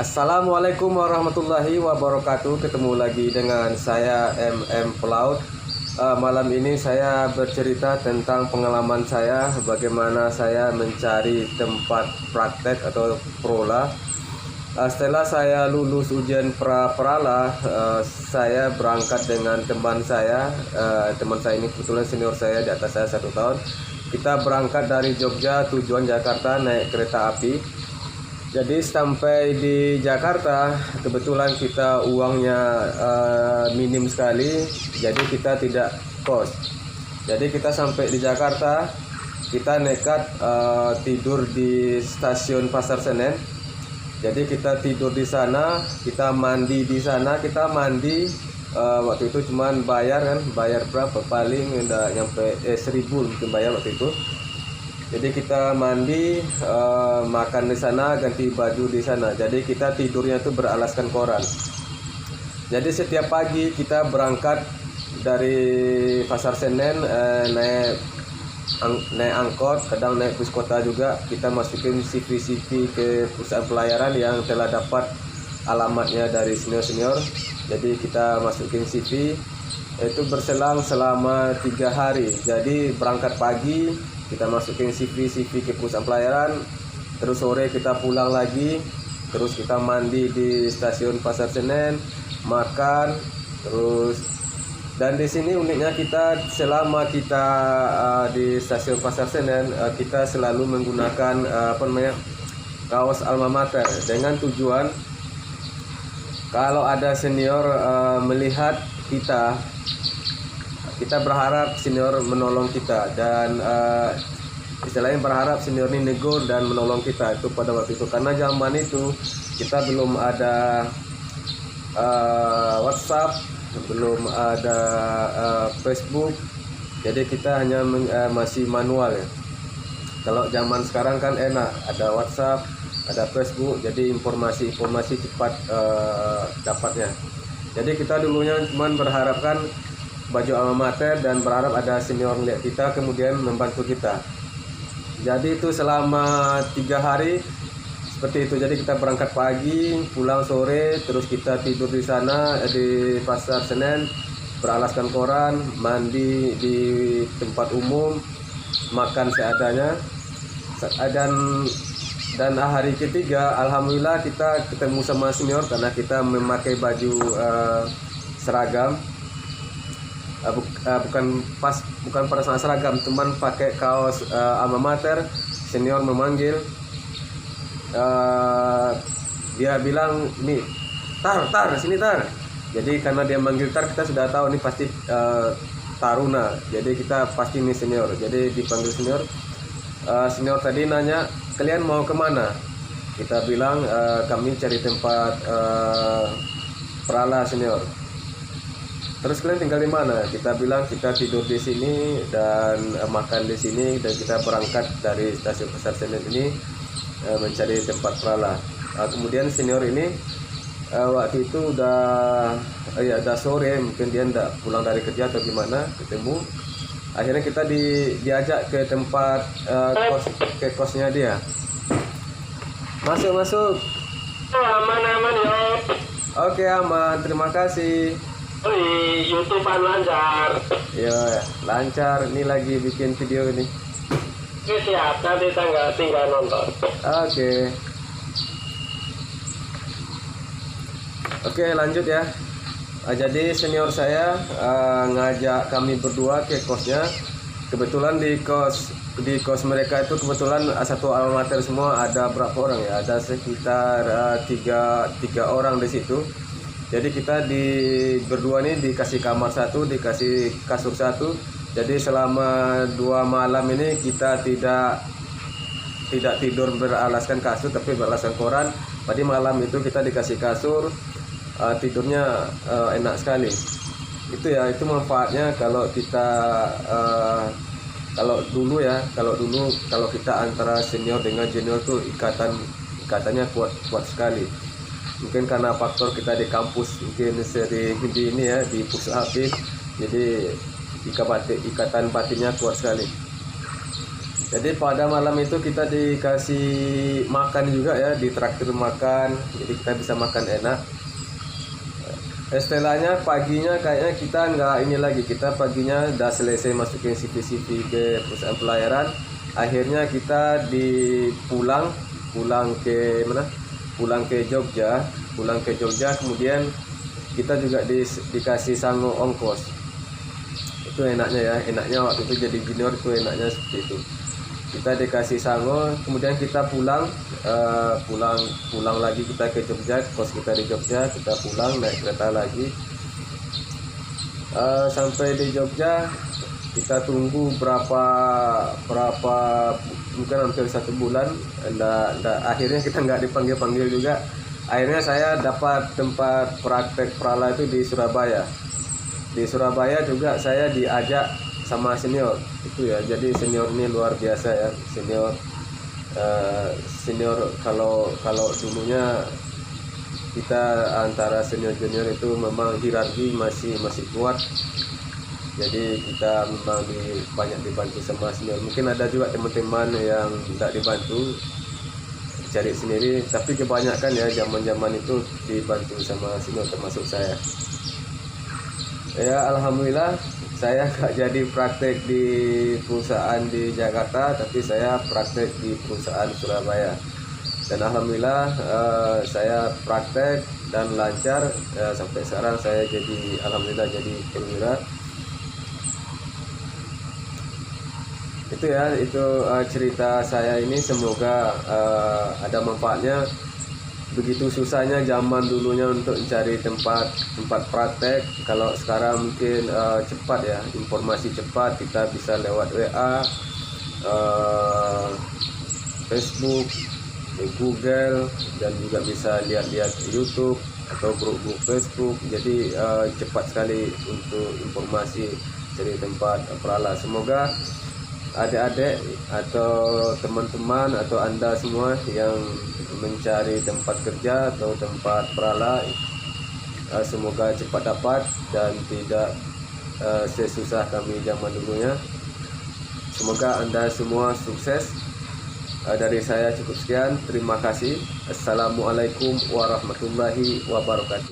Assalamualaikum warahmatullahi wabarakatuh. Ketemu lagi dengan saya MM Pelaut. Malam ini saya bercerita tentang pengalaman saya, bagaimana saya mencari tempat praktek atau prola. Setelah saya lulus ujian pra-prala, saya berangkat dengan teman saya. Teman saya ini kebetulan senior saya, di atas saya 1 tahun. Kita berangkat dari Jogja, tujuan Jakarta, naik kereta api. Jadi sampai di Jakarta, kebetulan kita uangnya minim sekali, jadi kita tidak kos. Jadi kita sampai di Jakarta, kita nekat tidur di stasiun Pasar Senen. Jadi kita tidur di sana, kita mandi di sana, waktu itu cuman bayar berapa, paling udah nyampe 1.000 mungkin bayar waktu itu. Jadi kita mandi, makan di sana, ganti baju di sana. Jadi kita tidurnya itu beralaskan koran. Jadi setiap pagi kita berangkat dari Pasar Senen, naik angkot, kadang naik bus kota juga. Kita masukin CV ke perusahaan pelayaran yang telah dapat alamatnya dari senior. Jadi kita masukin CV, itu berselang selama 3 hari. Jadi berangkat pagi, kita masukin CV ke perusahaan pelayaran, terus sore kita pulang lagi, terus kita mandi di stasiun Pasar Senen, makan, dan di sini uniknya kita selama kita di stasiun Pasar Senen, kita selalu menggunakan kaos alma mater, dengan tujuan kalau ada senior melihat kita berharap senior menolong kita, dan istilahnya berharap senior ini negur dan menolong kita itu pada waktu itu. Karena zaman itu kita belum ada WhatsApp, belum ada Facebook, jadi kita hanya masih manual ya. Kalau zaman sekarang kan enak, ada WhatsApp, ada Facebook, jadi informasi cepat dapatnya. Jadi kita dulunya cuman berharapkan baju alma mater dan berharap ada senior lihat kita kemudian membantu kita. Jadi itu selama 3 hari seperti itu. Jadi kita berangkat pagi, pulang sore, terus kita tidur di sana di Pasar Senen, beralaskan koran, mandi di tempat umum, makan seadanya. Dan hari ketiga alhamdulillah kita ketemu sama senior karena kita memakai baju seragam. Bukan pada saat seragam, teman pakai kaos alma mater. Senior memanggil, dia bilang, "Nih, tar sini tar." Jadi karena dia manggil tar, kita sudah tahu ini pasti taruna. Jadi kita pasti ini senior. Jadi dipanggil senior. Senior tadi nanya, "Kalian mau kemana?" Kita bilang, "Kami cari tempat prala senior." "Terus kalian tinggal di mana?" Kita bilang kita tidur di sini dan makan di sini, dan kita berangkat dari stasiun Pasar Senen ini mencari tempat prala. Kemudian senior ini waktu itu udah sore, mungkin dia ndak pulang dari kerja atau gimana, ketemu. Akhirnya kita diajak ke tempat kosnya dia. Masuk. Aman yo. Oke, aman, terima kasih. YouTube-an lancar. Ya, lancar. Ini lagi bikin video ini. Siap, nanti tinggal nonton. Oke, lanjut ya. Jadi senior saya ngajak kami berdua ke kosnya. Kebetulan di kos mereka itu kebetulan satu alma mater semua. Ada berapa orang ya? Ada sekitar tiga orang di situ. Jadi kita berdua nih dikasih kamar satu, dikasih kasur satu. Jadi selama 2 malam ini kita tidak tidur beralaskan kasur, tapi beralaskan koran. Tadi malam itu kita dikasih kasur, tidurnya enak sekali. Itu manfaatnya kalau kita kalau dulu kalau kita antara senior dengan junior tuh ikatannya kuat sekali. Mungkin karena faktor kita di kampus mungkin sering di push up, jadi ikatan batinnya kuat sekali. Jadi pada malam itu kita dikasih makan juga ya, ditraktir makan, jadi kita bisa makan enak. Istilahnya paginya kayaknya kita nggak ini lagi, kita paginya udah selesai masukin CV-CV ke perusahaan pelayaran. Akhirnya kita pulang ke mana? Pulang ke Jogja, kemudian kita juga dikasih sangu ongkos. Itu enaknya ya, enaknya waktu itu jadi junior itu enaknya seperti itu. Kita dikasih sangu, kemudian kita pulang lagi kita ke Jogja, kos kita di Jogja, kita pulang naik kereta lagi. Sampai di Jogja kita tunggu berapa mungkin hampir 1 bulan, akhirnya kita nggak dipanggil juga. Akhirnya saya dapat tempat praktek perala itu di Surabaya. Di Surabaya juga saya diajak sama senior itu ya, jadi senior ini luar biasa ya, senior kalau dulunya kita antara senior junior itu memang hierarki masih kuat, jadi kita memang banyak dibantu sama senior. Mungkin ada juga teman-teman yang tidak dibantu, cari sendiri, tapi kebanyakan ya zaman itu dibantu sama senior termasuk saya. Ya alhamdulillah saya nggak jadi praktek di perusahaan di Jakarta, tapi saya praktek di perusahaan Surabaya. Dan alhamdulillah saya praktek dan lancar, sampai sekarang saya alhamdulillah jadi perwira. Itu ya, itu cerita saya ini, semoga ada manfaatnya. Begitu susahnya zaman dulunya untuk mencari tempat praktek. Kalau sekarang mungkin cepat ya, informasi cepat, kita bisa lewat WA, Facebook, Google, dan juga bisa lihat YouTube atau grup-grup Facebook. Jadi cepat sekali untuk informasi dari tempat perala. Semoga adik-adik atau teman-teman atau Anda semua yang mencari tempat kerja atau tempat perala, semoga cepat dapat dan tidak sesusah kami zaman dulunya. Semoga Anda semua sukses. Dari saya cukup sekian, terima kasih. Assalamualaikum warahmatullahi wabarakatuh.